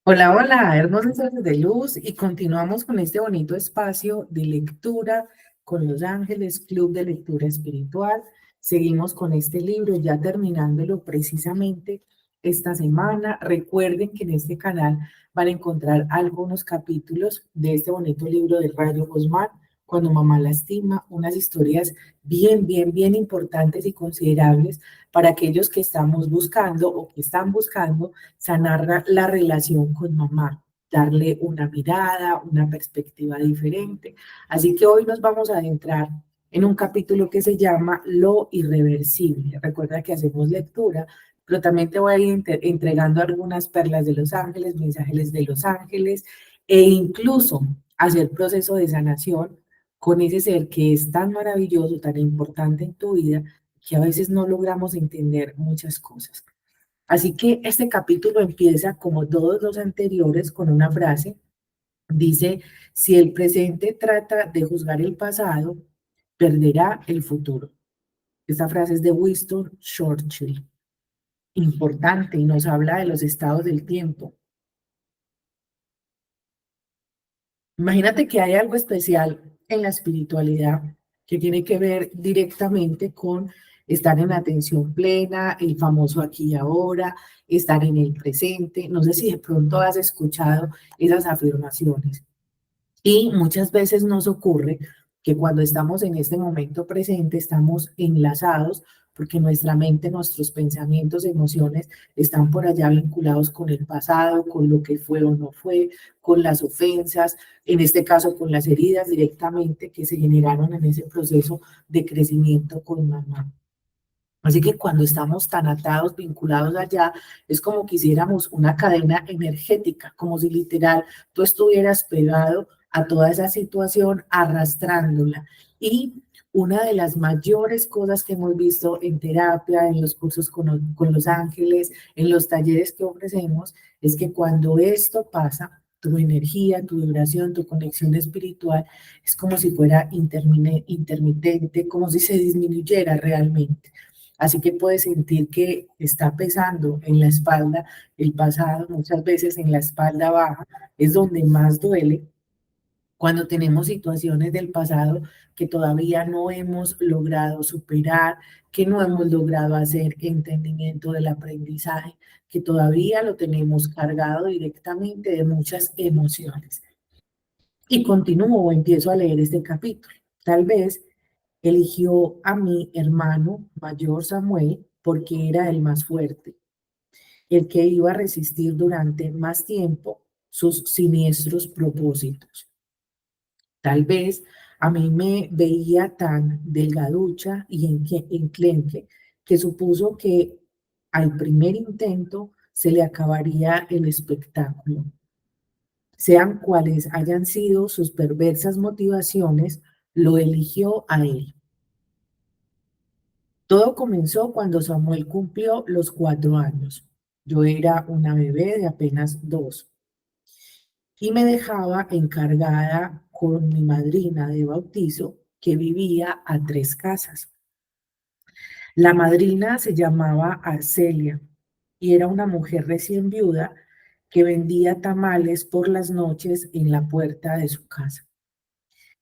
Hola, hola, hermosos seres de luz, y continuamos con este bonito espacio de lectura con Los Ángeles, Club de Lectura Espiritual. Seguimos con este libro, ya terminándolo precisamente esta semana. Recuerden que en este canal van a encontrar algunos capítulos de este bonito libro de Rayo Guzmán, Cuando mamá lastima, unas historias bien importantes y considerables para aquellos que estamos buscando o que están buscando sanar la relación con mamá, darle una mirada, una perspectiva diferente. Así que hoy nos vamos a adentrar en un capítulo que se llama Lo Irreversible. Recuerda que hacemos lectura, pero también te voy a ir entregando algunas perlas de los ángeles, mensajes de los ángeles, e incluso hacer proceso de sanación con ese ser que es tan maravilloso, tan importante en tu vida, que a veces no logramos entender muchas cosas. Así que este capítulo empieza, como todos los anteriores, con una frase. Dice, si el presente trata de juzgar el pasado, perderá el futuro. Esta frase es de Winston Churchill. Importante, y nos habla de los estados del tiempo. Imagínate que hay algo especial en la espiritualidad que tiene que ver directamente con estar en atención plena, el famoso aquí y ahora, estar en el presente. No sé si de pronto has escuchado esas afirmaciones. Y muchas veces nos ocurre que cuando estamos en este momento presente estamos enlazados porque nuestra mente, nuestros pensamientos, emociones están por allá vinculados con el pasado, con lo que fue o no fue, con las ofensas, en este caso con las heridas directamente que se generaron en ese proceso de crecimiento con mamá. Así que cuando estamos tan atados, vinculados allá, es como que hiciéramos una cadena energética, como si literal tú estuvieras pegado a toda esa situación, arrastrándola. Y una de las mayores cosas que hemos visto en terapia, en los cursos con los ángeles, en los talleres que ofrecemos, es que cuando esto pasa, tu energía, tu vibración, tu conexión espiritual, es como si fuera intermitente, como si se disminuyera realmente. Así que puedes sentir que está pesando en la espalda el pasado, muchas veces en la espalda baja, es donde más duele cuando tenemos situaciones del pasado que todavía no hemos logrado superar, que no hemos logrado hacer entendimiento del aprendizaje, que todavía lo tenemos cargado directamente de muchas emociones. Y continúo o empiezo a leer este capítulo. Tal vez eligió a mi hermano mayor Samuel porque era el más fuerte, el que iba a resistir durante más tiempo sus siniestros propósitos. Tal vez a mí me veía tan delgaducha y enclenque que supuso que al primer intento se le acabaría el espectáculo. Sean cuales hayan sido sus perversas motivaciones, lo eligió a él. Todo comenzó cuando Samuel cumplió los 4 años. Yo era una bebé de apenas 2 y me dejaba encargada con mi madrina de bautizo que vivía a 3 casas. La madrina se llamaba Arcelia y era una mujer recién viuda que vendía tamales por las noches en la puerta de su casa.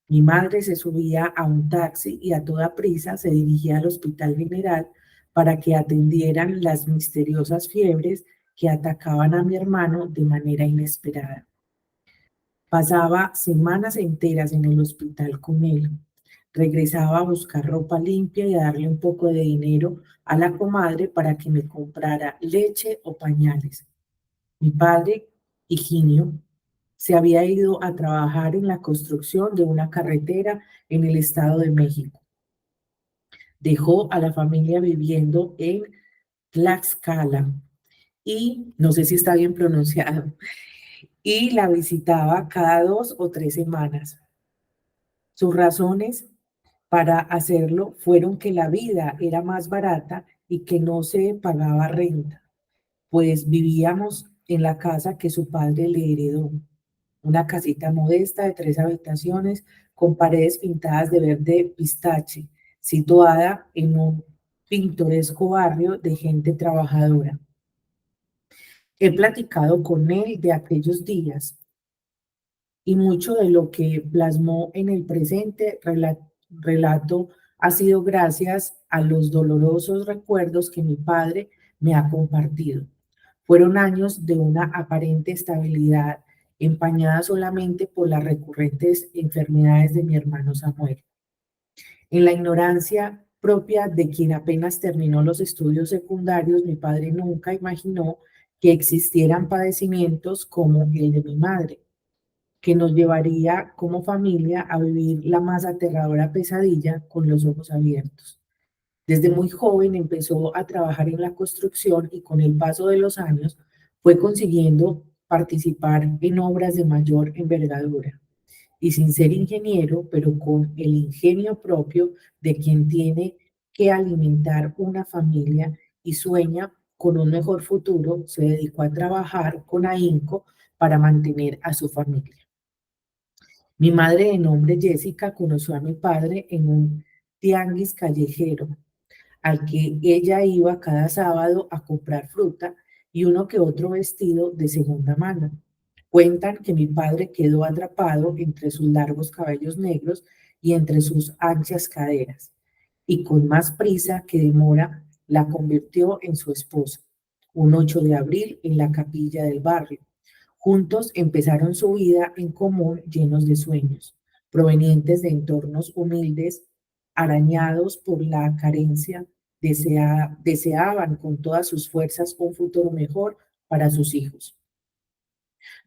Mi madre se subía a un taxi y a toda prisa se dirigía al Hospital General para que atendieran las misteriosas fiebres que atacaban a mi hermano de manera inesperada. Pasaba semanas enteras en el hospital con él. Regresaba a buscar ropa limpia y a darle un poco de dinero a la comadre para que me comprara leche o pañales. Mi padre, Higinio, se había ido a trabajar en la construcción de una carretera en el Estado de México. Dejó a la familia viviendo en Tlaxcala y, no sé si está bien pronunciado, y la visitaba cada 2 o 3 semanas. Sus razones para hacerlo fueron que la vida era más barata y que no se pagaba renta, pues vivíamos en la casa que su padre le heredó, una casita modesta de 3 habitaciones con paredes pintadas de verde pistache, situada en un pintoresco barrio de gente trabajadora. He platicado con él de aquellos días y mucho de lo que plasmó en el presente relato ha sido gracias a los dolorosos recuerdos que mi padre me ha compartido. Fueron años de una aparente estabilidad empañada solamente por las recurrentes enfermedades de mi hermano Samuel. En la ignorancia propia de quien apenas terminó los estudios secundarios, mi padre nunca imaginó que existieran padecimientos como el de mi madre, que nos llevaría como familia a vivir la más aterradora pesadilla con los ojos abiertos. Desde muy joven empezó a trabajar en la construcción y con el paso de los años fue consiguiendo participar en obras de mayor envergadura. Y sin ser ingeniero, pero con el ingenio propio de quien tiene que alimentar una familia y sueña con un mejor futuro, se dedicó a trabajar con ahínco para mantener a su familia. Mi madre de nombre Jessica conoció a mi padre en un tianguis callejero al que ella iba cada sábado a comprar fruta y uno que otro vestido de segunda mano. Cuentan que mi padre quedó atrapado entre sus largos cabellos negros y entre sus anchas caderas, y con más prisa que demora la convirtió en su esposa, un 8 de abril en la capilla del barrio. Juntos empezaron su vida en común llenos de sueños, provenientes de entornos humildes, arañados por la carencia, deseaban con todas sus fuerzas un futuro mejor para sus hijos.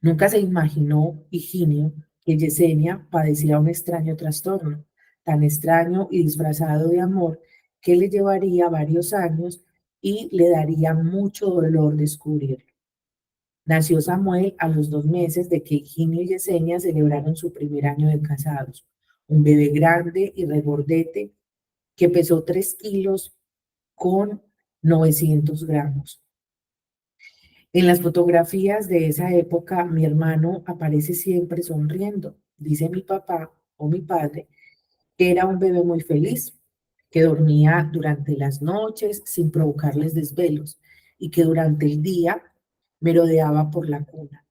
Nunca se imaginó Higinio que Yesenia padecía un extraño trastorno, tan extraño y disfrazado de amor que le llevaría varios años y le daría mucho dolor descubrirlo. Nació Samuel a los 2 meses de que Higinio y Yesenia celebraron su primer año de casados. Un bebé grande y regordete que pesó 3 kilos con 900 gramos. En las fotografías de esa época, mi hermano aparece siempre sonriendo. Dice mi papá o mi padre que era un bebé muy feliz, que dormía durante las noches sin provocarles desvelos y que durante el día merodeaba por la cuna,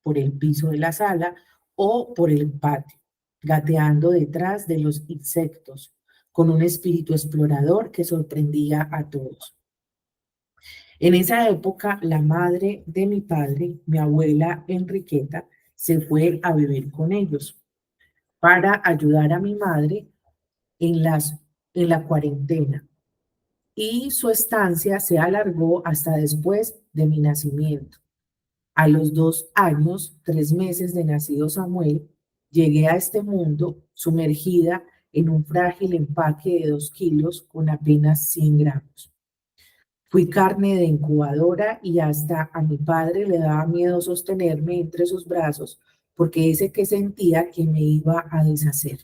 por el piso de la sala o por el patio, gateando detrás de los insectos, con un espíritu explorador que sorprendía a todos. En esa época, la madre de mi padre, mi abuela Enriqueta, se fue a vivir con ellos para ayudar a mi madre en, en la cuarentena. Y su estancia se alargó hasta después de mi nacimiento. A los 2 años, 3 meses de nacido Samuel, llegué a este mundo sumergida en un frágil empaque de 2 kilos con apenas 100 gramos. Fui carne de incubadora y hasta a mi padre le daba miedo sostenerme entre sus brazos porque ese que sentía que me iba a deshacer.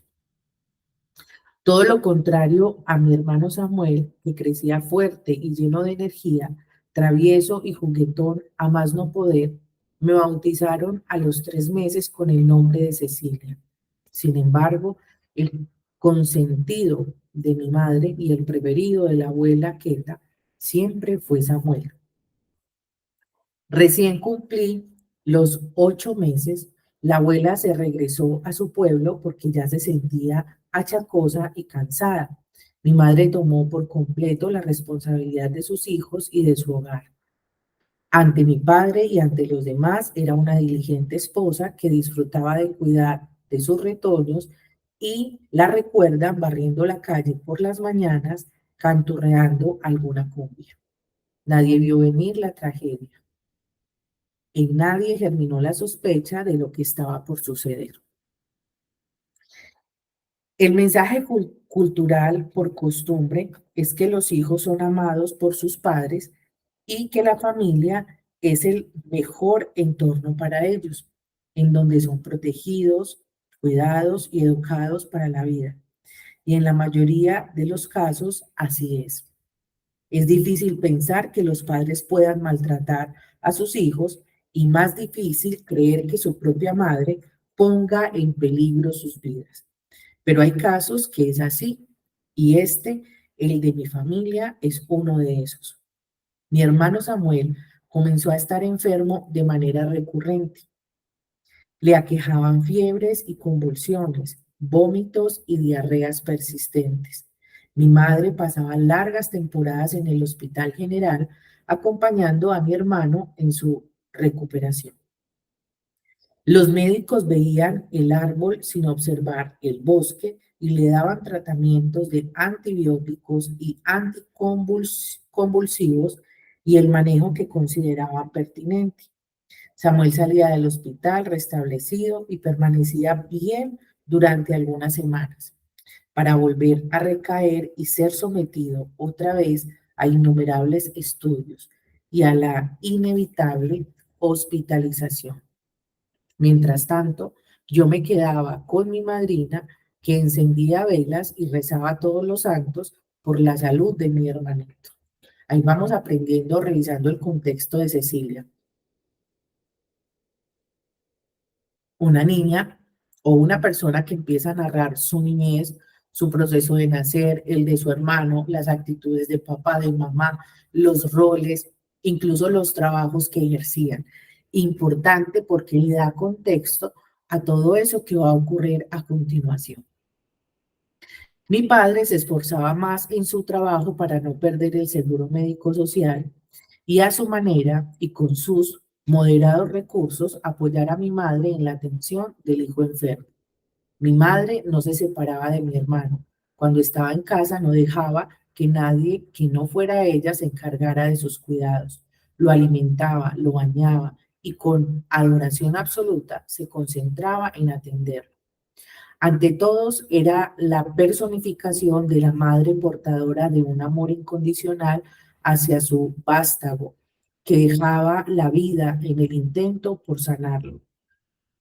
Todo lo contrario a mi hermano Samuel, que crecía fuerte y lleno de energía, travieso y juguetón a más no poder, me bautizaron a los 3 meses con el nombre de Cecilia. Sin embargo, el consentido de mi madre y el preferido de la abuela Queta siempre fue Samuel. Recién cumplí los 8 meses, la abuela se regresó a su pueblo porque ya se sentía achacosa y cansada. Mi madre tomó por completo la responsabilidad de sus hijos y de su hogar. Ante mi padre y ante los demás era una diligente esposa que disfrutaba de cuidar de sus retoños y la recuerdan barriendo la calle por las mañanas, canturreando alguna cumbia. Nadie vio venir la tragedia. En nadie germinó la sospecha de lo que estaba por suceder. El mensaje cultural por costumbre es que los hijos son amados por sus padres y que la familia es el mejor entorno para ellos, en donde son protegidos, cuidados y educados para la vida. Y en la mayoría de los casos así es. Es difícil pensar que los padres puedan maltratar a sus hijos y más difícil creer que su propia madre ponga en peligro sus vidas. Pero hay casos que es así y el de mi familia, es uno de esos. Mi hermano Samuel Comenzó a estar enfermo de manera recurrente. Le aquejaban fiebres y convulsiones, vómitos y diarreas persistentes. Mi madre pasaba largas temporadas en el Hospital General acompañando a mi hermano en su recuperación. Los médicos veían el árbol sin observar el bosque y le daban tratamientos de antibióticos y anticonvulsivos y el manejo que consideraban pertinente. Samuel salía del hospital restablecido y permanecía bien durante algunas semanas, para volver a recaer y ser sometido otra vez a innumerables estudios y a la inevitable hospitalización. Mientras tanto, yo me quedaba con mi madrina, que encendía velas y rezaba todos los santos por la salud de mi hermanito. Ahí vamos aprendiendo, revisando el contexto de Cecilia. Una niña o una persona que empieza a narrar su niñez, su proceso de nacer, el de su hermano, las actitudes de papá, de mamá, los roles, incluso los trabajos que ejercían. Importante porque le da contexto a todo eso que va a ocurrir a continuación. Mi padre se esforzaba más en su trabajo para no perder el seguro médico social y a su manera y con sus moderados recursos apoyar a mi madre en la atención del hijo enfermo. Mi madre no se separaba de mi hermano. Cuando estaba en casa no dejaba que nadie que no fuera ella se encargara de sus cuidados. Lo alimentaba, lo bañaba y con adoración absoluta se concentraba en atenderlo. Ante todos era la personificación de la madre portadora de un amor incondicional hacia su vástago, que dejaba la vida en el intento por sanarlo.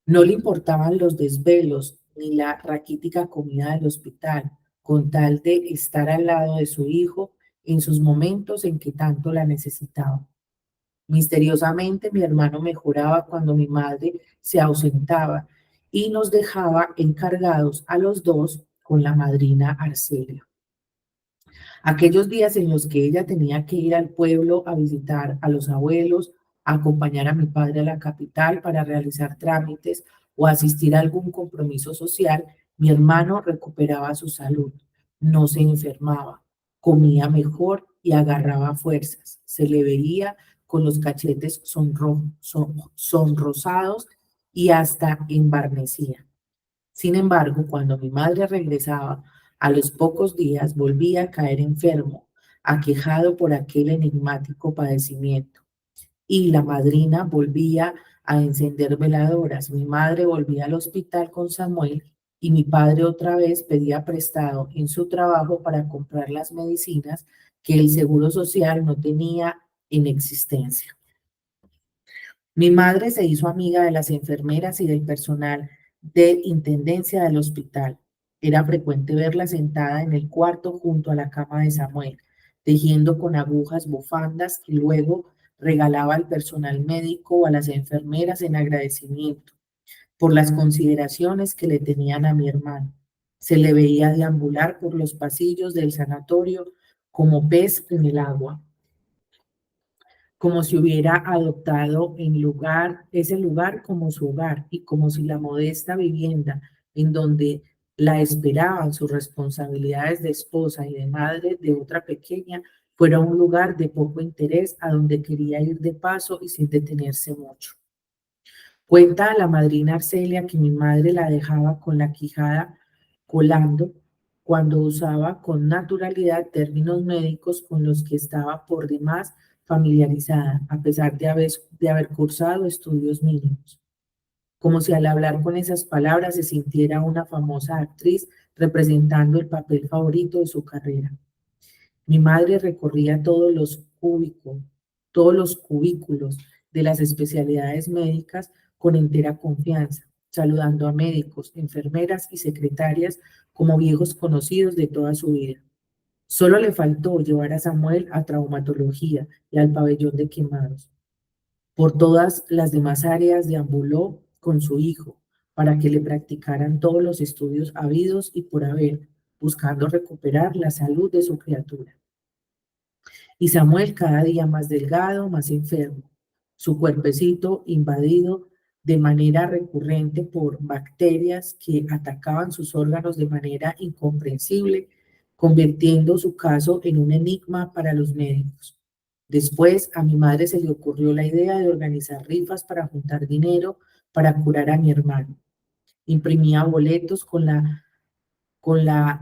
No le importaban los desvelos ni la raquítica comida del hospital, con tal de estar al lado de su hijo en sus momentos en que tanto la necesitaba. Misteriosamente, mi hermano mejoraba cuando mi madre se ausentaba y nos dejaba encargados a los dos con la madrina Arcelia. Aquellos días en los que ella tenía que ir al pueblo a visitar a los abuelos, a acompañar a mi padre a la capital para realizar trámites o asistir a algún compromiso social, mi hermano recuperaba su salud, no se enfermaba, comía mejor y agarraba fuerzas. Se le veía con los cachetes sonrosados y hasta embarnecía. Sin embargo, cuando mi madre regresaba, a los pocos días volvía a caer enfermo, aquejado por aquel enigmático padecimiento. Y la madrina volvía a encender veladoras. Mi madre volvía al hospital con Samuel y mi padre otra vez pedía prestado en su trabajo para comprar las medicinas que el Seguro Social no tenía en existencia. Mi madre se hizo amiga de las enfermeras y del personal de intendencia del hospital. Era frecuente verla sentada en el cuarto junto a la cama de Samuel, tejiendo con agujas bufandas que luego regalaba al personal médico o a las enfermeras en agradecimiento por las consideraciones que le tenían a mi hermano. Se le veía deambular por los pasillos del sanatorio como pez en el agua, como si hubiera adoptado ese lugar como su hogar y como si la modesta vivienda en donde la esperaban sus responsabilidades de esposa y de madre de otra pequeña fuera un lugar de poco interés a donde quería ir de paso y sin detenerse mucho. Cuenta la madrina Arcelia que mi madre la dejaba con la quijada colando cuando usaba con naturalidad términos médicos con los que estaba por demás familiarizada, a pesar de haber cursado estudios mínimos. Como si al hablar con esas palabras se sintiera una famosa actriz representando el papel favorito de su carrera. Mi madre recorría todos los cubículos de las especialidades médicas con entera confianza, saludando a médicos, enfermeras y secretarias como viejos conocidos de toda su vida. Solo le faltó llevar a Samuel a traumatología y al pabellón de quemados. Por todas las demás áreas deambuló con su hijo para que le practicaran todos los estudios habidos y por haber, buscando recuperar la salud de su criatura. Y Samuel cada día más delgado, más enfermo. su cuerpecito invadido de manera recurrente por bacterias que atacaban sus órganos de manera incomprensible, convirtiendo su caso en un enigma para los médicos. Después, a mi madre se le ocurrió la idea de organizar rifas para juntar dinero para curar a mi hermano. Imprimía boletos con la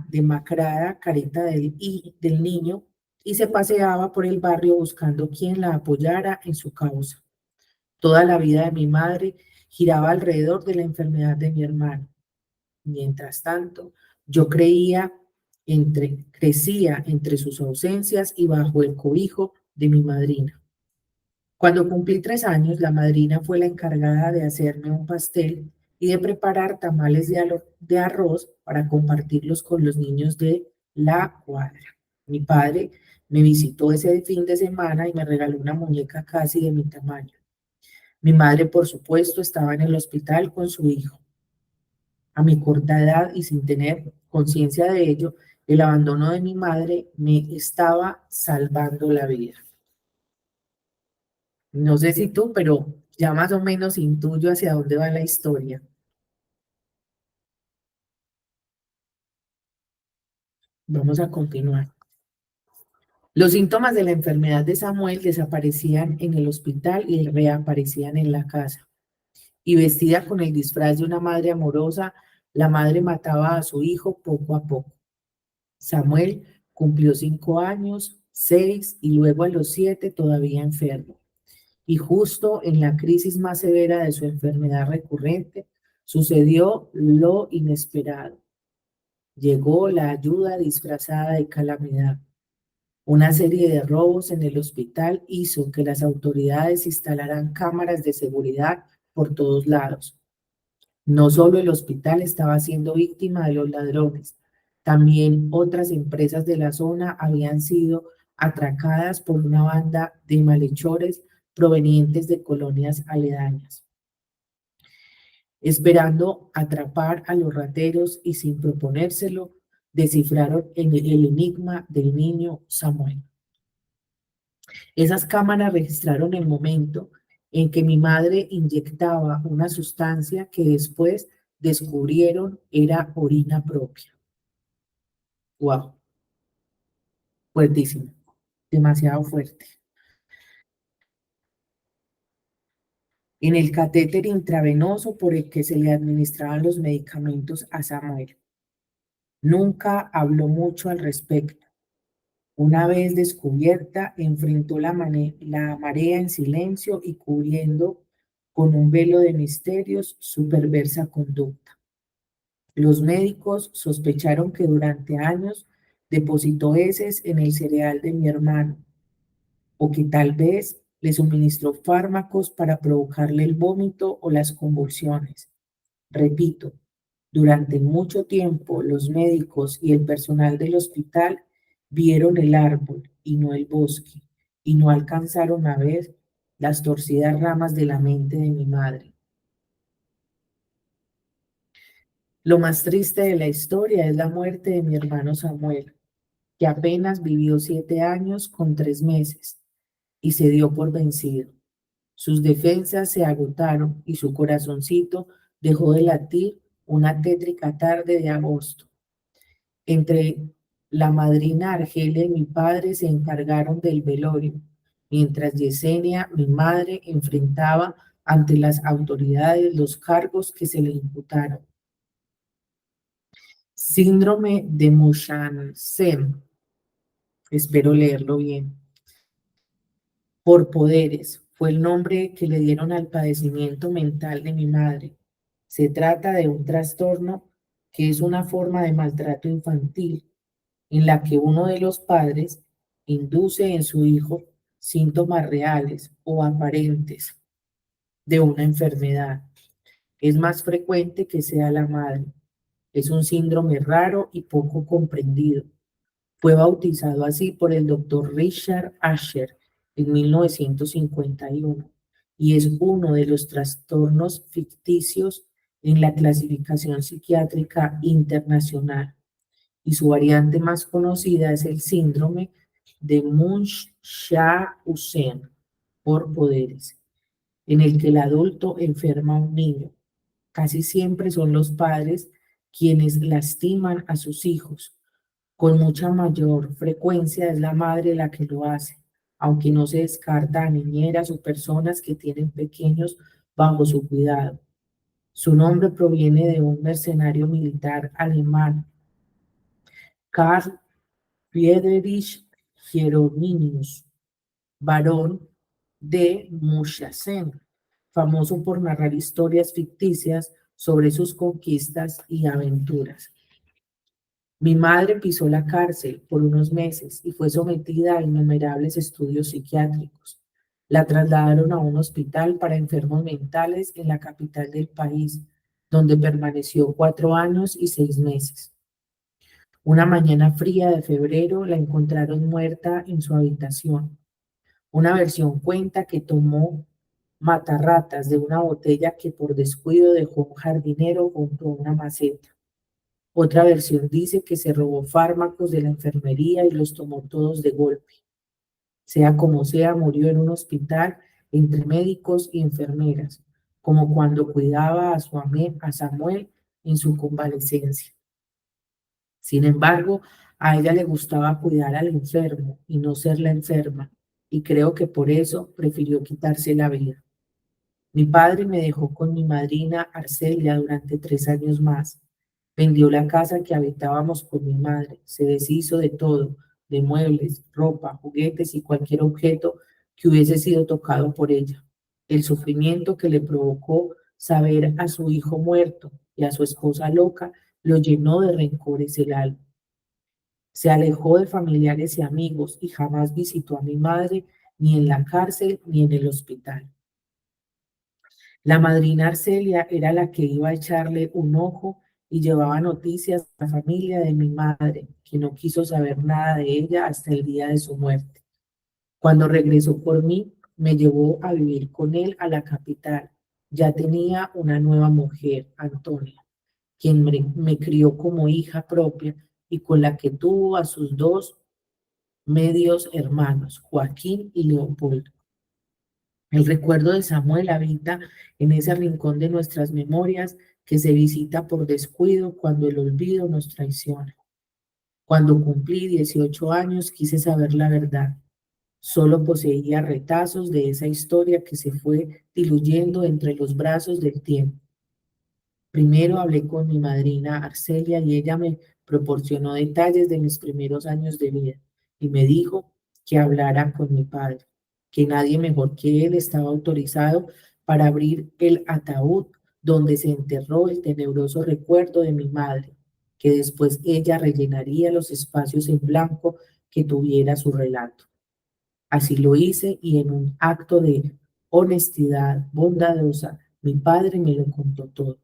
demacrada carita del niño y se paseaba por el barrio buscando quien la apoyara en su causa. Toda la vida de mi madre giraba alrededor de la enfermedad de mi hermano. Mientras tanto, yo crecía entre sus ausencias y bajo el cobijo de mi madrina. Cuando cumplí 3 años, la madrina fue la encargada de hacerme un pastel y de preparar tamales de arroz para compartirlos con los niños de la cuadra. Mi padre me visitó ese fin de semana y me regaló una muñeca casi de mi tamaño. Mi madre, por supuesto, estaba en el hospital con su hijo. A mi corta edad y sin tener conciencia de ello, el abandono de mi madre me estaba salvando la vida. No sé si tú, pero ya más o menos intuyo hacia dónde va la historia. Vamos a continuar. Los síntomas de la enfermedad de Samuel desaparecían en el hospital y reaparecían en la casa. Y vestida con el disfraz de una madre amorosa, la madre mataba a su hijo poco a poco. Samuel cumplió 5 años, 6 y luego a los 7 todavía enfermo. Y justo en la crisis más severa de su enfermedad recurrente, sucedió lo inesperado. Llegó la ayuda disfrazada de calamidad. Una serie de robos en el hospital hizo que las autoridades instalaran cámaras de seguridad por todos lados. No solo el hospital estaba siendo víctima de los ladrones, también otras empresas de la zona habían sido atracadas por una banda de malhechores provenientes de colonias aledañas, esperando atrapar a los rateros y sin proponérselo, descifraron el enigma del niño Samuel. Esas cámaras registraron el momento en que mi madre inyectaba una sustancia que después descubrieron era orina propia. Wow, fuertísimo, demasiado fuerte. En el catéter intravenoso por el que se le administraban los medicamentos a Samuel. Nunca habló mucho al respecto. Una vez descubierta, enfrentó la marea en silencio y cubriendo con un velo de misterios su perversa conducta. Los médicos sospecharon que durante años depositó heces en el cereal de mi hermano o que tal vez le suministró fármacos para provocarle el vómito o las convulsiones. Repito, durante mucho tiempo los médicos y el personal del hospital vieron el árbol y no el bosque y no alcanzaron a ver las torcidas ramas de la mente de mi madre. Lo más triste de la historia es la muerte de mi hermano Samuel, que apenas vivió 7 años con 3 meses y se dio por vencido. Sus defensas se agotaron y su corazoncito dejó de latir una tétrica tarde de agosto. Entre la madrina Argelia y mi padre se encargaron del velorio, mientras Yesenia, mi madre, enfrentaba ante las autoridades los cargos que se le imputaron. Síndrome de Munchausen, espero leerlo bien, por poderes, fue el nombre que le dieron al padecimiento mental de mi madre. Se trata de un trastorno que es una forma de maltrato infantil en la que uno de los padres induce en su hijo síntomas reales o aparentes de una enfermedad. Es más frecuente que sea la madre. Es un síndrome raro y poco comprendido. Fue bautizado así por el doctor Richard Asher en 1951 y es uno de los trastornos ficticios en la clasificación psiquiátrica internacional. Y su variante más conocida es el síndrome de Munchausen por poderes. en el que el adulto enferma a un niño. Casi siempre son los padres quienes lastiman a sus hijos. Con mucha mayor frecuencia es la madre la que lo hace, aunque no se descarta a niñeras o personas que tienen pequeños bajo su cuidado. Su nombre proviene de un mercenario militar alemán, Karl Friedrich Hieronymus, barón de Munchausen, famoso por narrar historias ficticias sobre sus conquistas y aventuras. Mi madre pisó la cárcel por unos meses y fue sometida a innumerables estudios psiquiátricos. La trasladaron a un hospital para enfermos mentales en la capital del país, donde permaneció 4 años y 6 meses. Una mañana fría de febrero la encontraron muerta en su habitación. Una versión cuenta que tomó matarratas de una botella que por descuido dejó un jardinero junto a una maceta. Otra versión dice que se robó fármacos de la enfermería y los tomó todos de golpe. Sea como sea, murió en un hospital entre médicos y enfermeras, como cuando cuidaba a Samuel en su convalecencia. Sin embargo, a ella le gustaba cuidar al enfermo y no ser la enferma, y creo que por eso prefirió quitarse la vida. Mi padre me dejó con mi madrina Arcelia durante 3 años más. Vendió la casa que habitábamos con mi madre, se deshizo de todo, de muebles, ropa, juguetes y cualquier objeto que hubiese sido tocado por ella. El sufrimiento que le provocó saber a su hijo muerto y a su esposa loca lo llenó de rencores el alma. Se alejó de familiares y amigos y jamás visitó a mi madre ni en la cárcel ni en el hospital. La madrina Arcelia era la que iba a echarle un ojo y llevaba noticias a la familia de mi madre, que no quiso saber nada de ella hasta el día de su muerte. Cuando regresó por mí, me llevó a vivir con él a la capital. Ya tenía una nueva mujer, Antonia, quien me crió como hija propia y con la que tuvo a sus dos medios hermanos, Joaquín y Leopoldo. El recuerdo de Samuel habita en ese rincón de nuestras memorias que se visita por descuido cuando el olvido nos traiciona. Cuando cumplí 18 años quise saber la verdad. Solo poseía retazos de esa historia que se fue diluyendo entre los brazos del tiempo. Primero hablé con mi madrina Arcelia y ella me proporcionó detalles de mis primeros años de vida y me dijo que hablara con mi padre, que nadie mejor que él estaba autorizado para abrir el ataúd donde se enterró el tenebroso recuerdo de mi madre, que después ella rellenaría los espacios en blanco que tuviera su relato. Así lo hice y en un acto de honestidad bondadosa, mi padre me lo contó todo.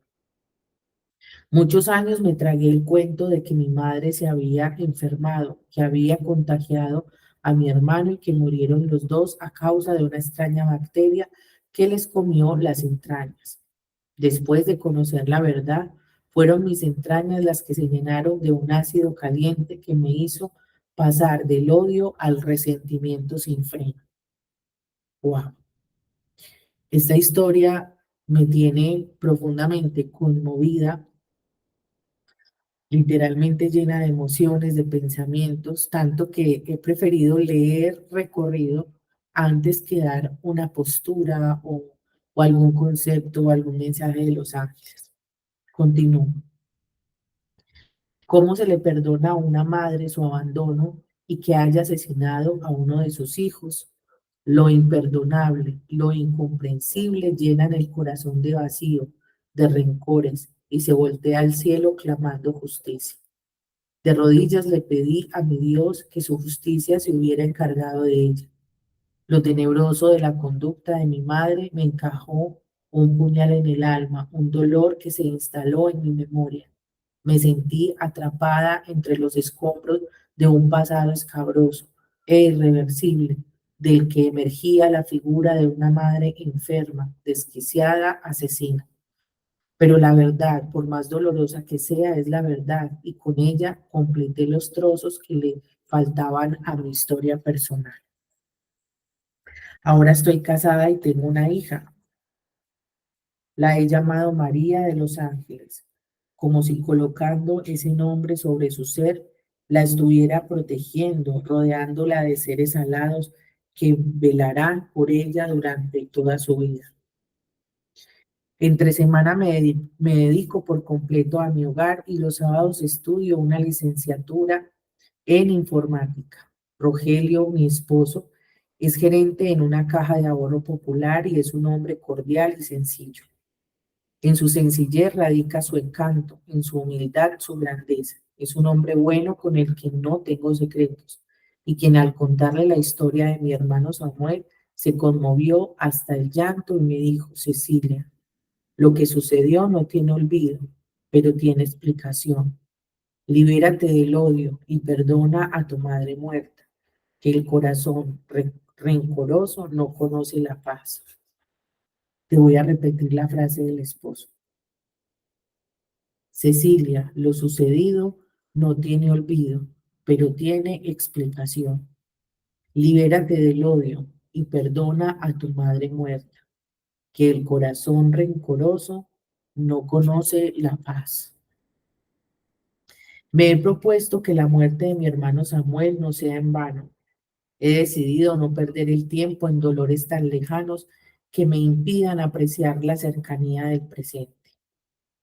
Muchos años me tragué el cuento de que mi madre se había enfermado, que había contagiado a mi hermano y que murieron los dos a causa de una extraña bacteria que les comió las entrañas. Después de conocer la verdad, fueron mis entrañas las que se llenaron de un ácido caliente que me hizo pasar del odio al resentimiento sin freno. Wow. Esta historia me tiene profundamente conmovida, literalmente llena de emociones, de pensamientos, tanto que he preferido leer recorrido antes que dar una postura o algún concepto o algún mensaje de los ángeles. Continúo. ¿Cómo se le perdona a una madre su abandono y que haya asesinado a uno de sus hijos? Lo imperdonable, lo incomprensible llenan el corazón de vacío, de rencores, y se voltea al cielo clamando justicia. De rodillas le pedí a mi Dios que su justicia se hubiera encargado de ella. Lo tenebroso de la conducta de mi madre me encajó un puñal en el alma, un dolor que se instaló en mi memoria. Me sentí atrapada entre los escombros de un pasado escabroso e irreversible, del que emergía la figura de una madre enferma, desquiciada, asesina. Pero la verdad, por más dolorosa que sea, es la verdad, y con ella completé los trozos que le faltaban a mi historia personal. Ahora estoy casada y tengo una hija. La he llamado María de los Ángeles, como si colocando ese nombre sobre su ser, la estuviera protegiendo, rodeándola de seres alados que velarán por ella durante toda su vida. Entre semana me dedico por completo a mi hogar y los sábados estudio una licenciatura en informática. Rogelio, mi esposo, es gerente en una caja de ahorro popular y es un hombre cordial y sencillo. En su sencillez radica su encanto, en su humildad su grandeza. Es un hombre bueno con el que no tengo secretos y quien al contarle la historia de mi hermano Samuel se conmovió hasta el llanto y me dijo, Cecilia, lo que sucedió no tiene olvido, pero tiene explicación. Libérate del odio y perdona a tu madre muerta, que el corazón rencoroso no conoce la paz. Te voy a repetir la frase del esposo. Cecilia, lo sucedido no tiene olvido, pero tiene explicación. Libérate del odio y perdona a tu madre muerta, que el corazón rencoroso no conoce la paz. Me he propuesto que la muerte de mi hermano Samuel no sea en vano. He decidido no perder el tiempo en dolores tan lejanos que me impidan apreciar la cercanía del presente.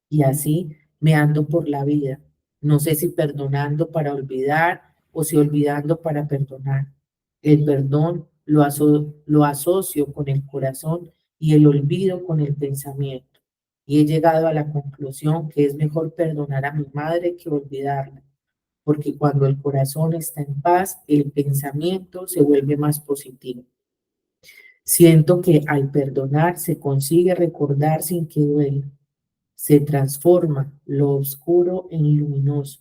Y así me ando por la vida. No sé si perdonando para olvidar o si olvidando para perdonar. El perdón lo asocio con el corazón y el olvido con el pensamiento. Y he llegado a la conclusión que es mejor perdonar a mi madre que olvidarla, porque cuando el corazón está en paz, el pensamiento se vuelve más positivo. Siento que al perdonar se consigue recordar sin que duela. Se transforma lo oscuro en luminoso,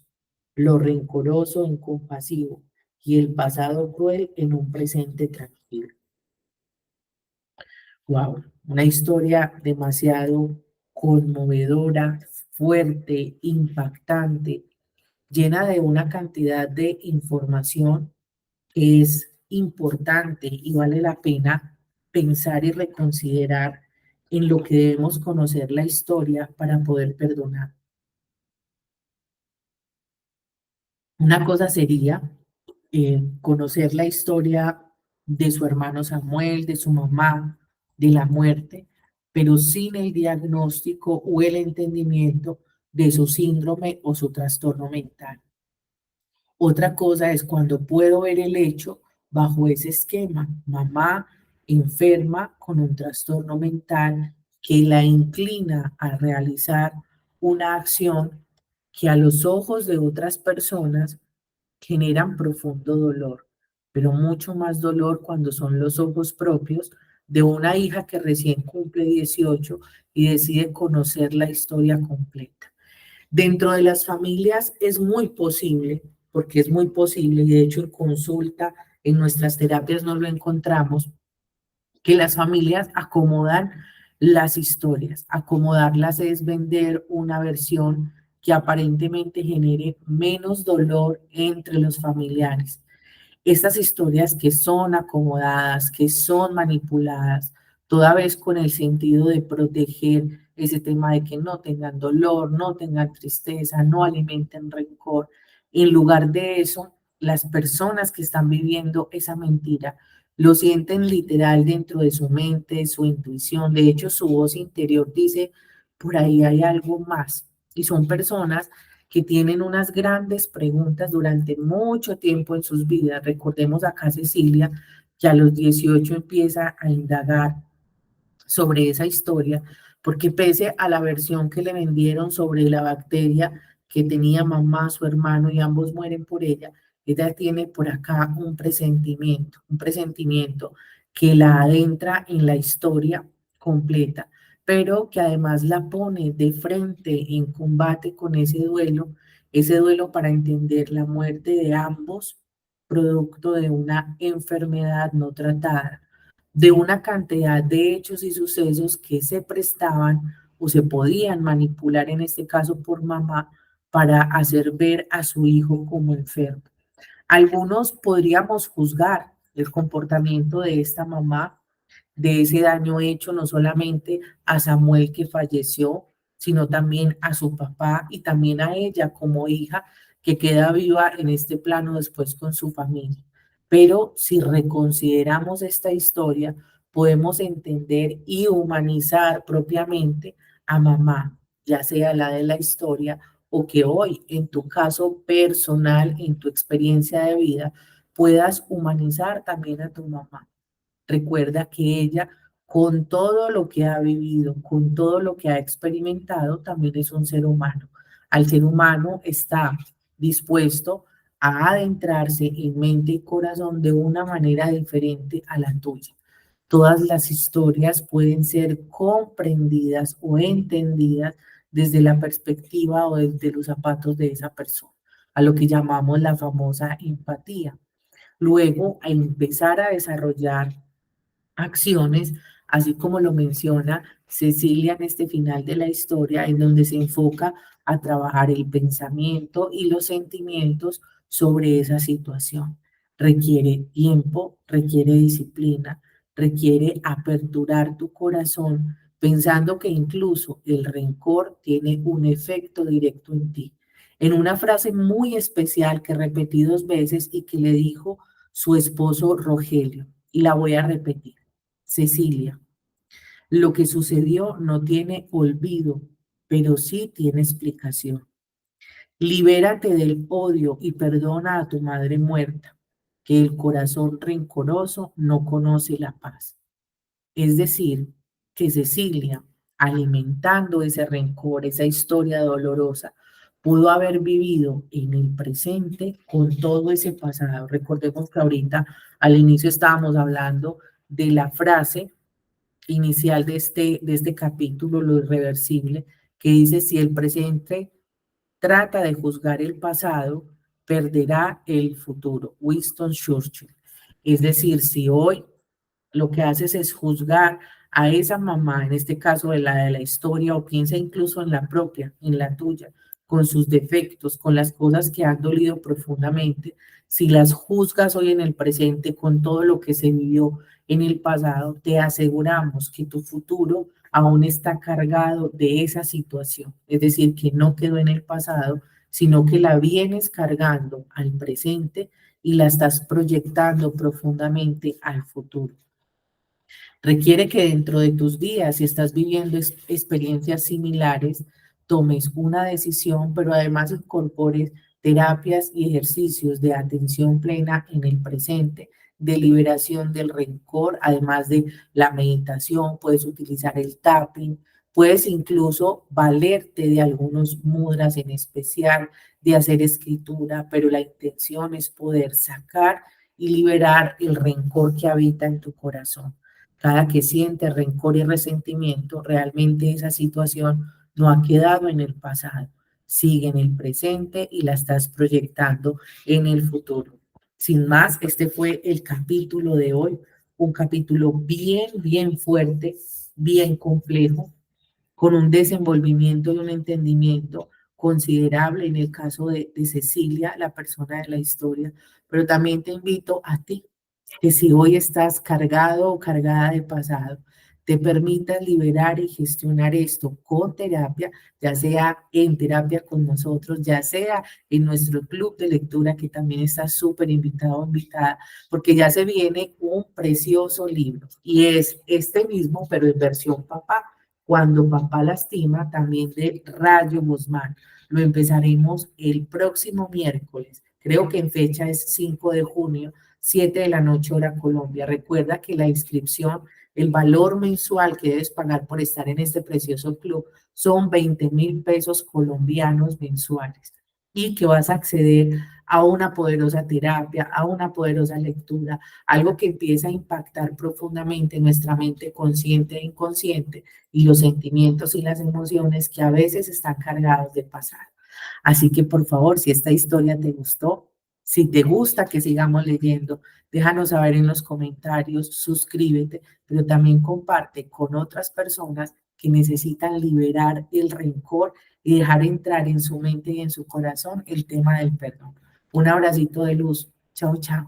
lo rencoroso en compasivo y el pasado cruel en un presente tranquilo. Wow, una historia demasiado conmovedora, fuerte, impactante, llena de una cantidad de información que es importante y vale la pena pensar y reconsiderar en lo que debemos conocer la historia para poder perdonar. Una cosa sería conocer la historia de su hermano Samuel, de su mamá, de la muerte, pero sin el diagnóstico o el entendimiento de su síndrome o su trastorno mental. Otra cosa es cuando puedo ver el hecho bajo ese esquema, mamá enferma con un trastorno mental que la inclina a realizar una acción que a los ojos de otras personas generan profundo dolor, pero mucho más dolor cuando son los ojos propios de una hija que recién cumple 18 y decide conocer la historia completa. Dentro de las familias es muy posible, porque es muy posible, y de hecho en consulta, en nuestras terapias no lo encontramos, que las familias acomodan las historias. Acomodarlas es vender una versión que aparentemente genere menos dolor entre los familiares. Estas historias que son acomodadas, que son manipuladas, toda vez con el sentido de proteger ese tema de que no tengan dolor, no tengan tristeza, no alimenten rencor. En lugar de eso, las personas que están viviendo esa mentira lo sienten literal dentro de su mente, su intuición. De hecho, su voz interior dice, por ahí hay algo más. Y son personas que tienen unas grandes preguntas durante mucho tiempo en sus vidas. Recordemos acá Cecilia, que a los 18 empieza a indagar sobre esa historia, porque pese a la versión que le vendieron sobre la bacteria que tenía mamá, su hermano y ambos mueren por ella tiene por acá un presentimiento que la adentra en la historia completa, pero que además la pone de frente en combate con ese duelo para entender la muerte de ambos, producto de una enfermedad no tratada, de una cantidad de hechos y sucesos que se prestaban o se podían manipular, en este caso por mamá, para hacer ver a su hijo como enfermo. Algunos podríamos juzgar el comportamiento de esta mamá de ese daño hecho no solamente a Samuel que falleció, sino también a su papá y también a ella como hija que queda viva en este plano después con su familia. Pero si reconsideramos esta historia, podemos entender y humanizar propiamente a mamá, ya sea la de la historia o que hoy, en tu caso personal, en tu experiencia de vida, puedas humanizar también a tu mamá. Recuerda que ella, con todo lo que ha vivido, con todo lo que ha experimentado, también es un ser humano. Al ser humano está dispuesto a adentrarse en mente y corazón de una manera diferente a la tuya. Todas las historias pueden ser comprendidas o entendidas desde la perspectiva o desde los zapatos de esa persona, a lo que llamamos la famosa empatía. Luego, a empezar a desarrollar acciones, así como lo menciona Cecilia en este final de la historia, en donde se enfoca a trabajar el pensamiento y los sentimientos sobre esa situación. Requiere tiempo, requiere disciplina, requiere aperturar tu corazón, pensando que incluso el rencor tiene un efecto directo en ti. En una frase muy especial que repetí 2 veces y que le dijo su esposo Rogelio, y la voy a repetir. Cecilia, lo que sucedió no tiene olvido, pero sí tiene explicación. Libérate del odio y perdona a tu madre muerta, que el corazón rencoroso no conoce la paz. Es decir, que Cecilia, alimentando ese rencor, esa historia dolorosa, pudo haber vivido en el presente con todo ese pasado. Recordemos que ahorita al inicio estábamos hablando de la frase inicial de este capítulo, lo irreversible, que dice, si el presente trata de juzgar el pasado, perderá el futuro. Winston Churchill. Es decir, si hoy lo que haces es juzgar a esa mamá, en este caso de la historia, o piensa incluso en la propia, en la tuya, con sus defectos, con las cosas que han dolido profundamente, si las juzgas hoy en el presente con todo lo que se vivió en el pasado, te aseguramos que tu futuro aún está cargado de esa situación, es decir, que no quedó en el pasado, sino que la vienes cargando al presente y la estás proyectando profundamente al futuro. Requiere que dentro de tus días, si estás viviendo experiencias similares, tomes una decisión, pero además incorpores terapias y ejercicios de atención plena en el presente, de liberación del rencor, además de la meditación, puedes utilizar el tapping, puedes incluso valerte de algunos mudras en especial, de hacer escritura, pero la intención es poder sacar y liberar el rencor que habita en tu corazón. Cada que siente rencor y resentimiento, realmente esa situación no ha quedado en el pasado, sigue en el presente y la estás proyectando en el futuro. Sin más, este fue el capítulo de hoy, un capítulo bien, bien fuerte, bien complejo, con un desenvolvimiento y un entendimiento considerable en el caso de Cecilia, la persona de la historia, pero también te invito a ti que si hoy estás cargado o cargada de pasado, te permitas liberar y gestionar esto con terapia, ya sea en terapia con nosotros, ya sea en nuestro club de lectura, que también está súper invitado o invitada, porque ya se viene un precioso libro y es este mismo, pero en versión papá. Cuando papá lastima, también de Rayo Guzmán. Lo empezaremos el próximo miércoles. Creo que en fecha es 5 de junio 7 de la noche hora Colombia. Recuerda que la inscripción, el valor mensual que debes pagar por estar en este precioso club son 20.000 pesos colombianos mensuales y que vas a acceder a una poderosa terapia, a una poderosa lectura, algo que empieza a impactar profundamente nuestra mente consciente e inconsciente y los sentimientos y las emociones que a veces están cargados de pasado. Así que por favor, si esta historia te gustó, si te gusta que sigamos leyendo, déjanos saber en los comentarios, suscríbete, pero también comparte con otras personas que necesitan liberar el rencor y dejar entrar en su mente y en su corazón el tema del perdón. Un abracito de luz. Chao, chao.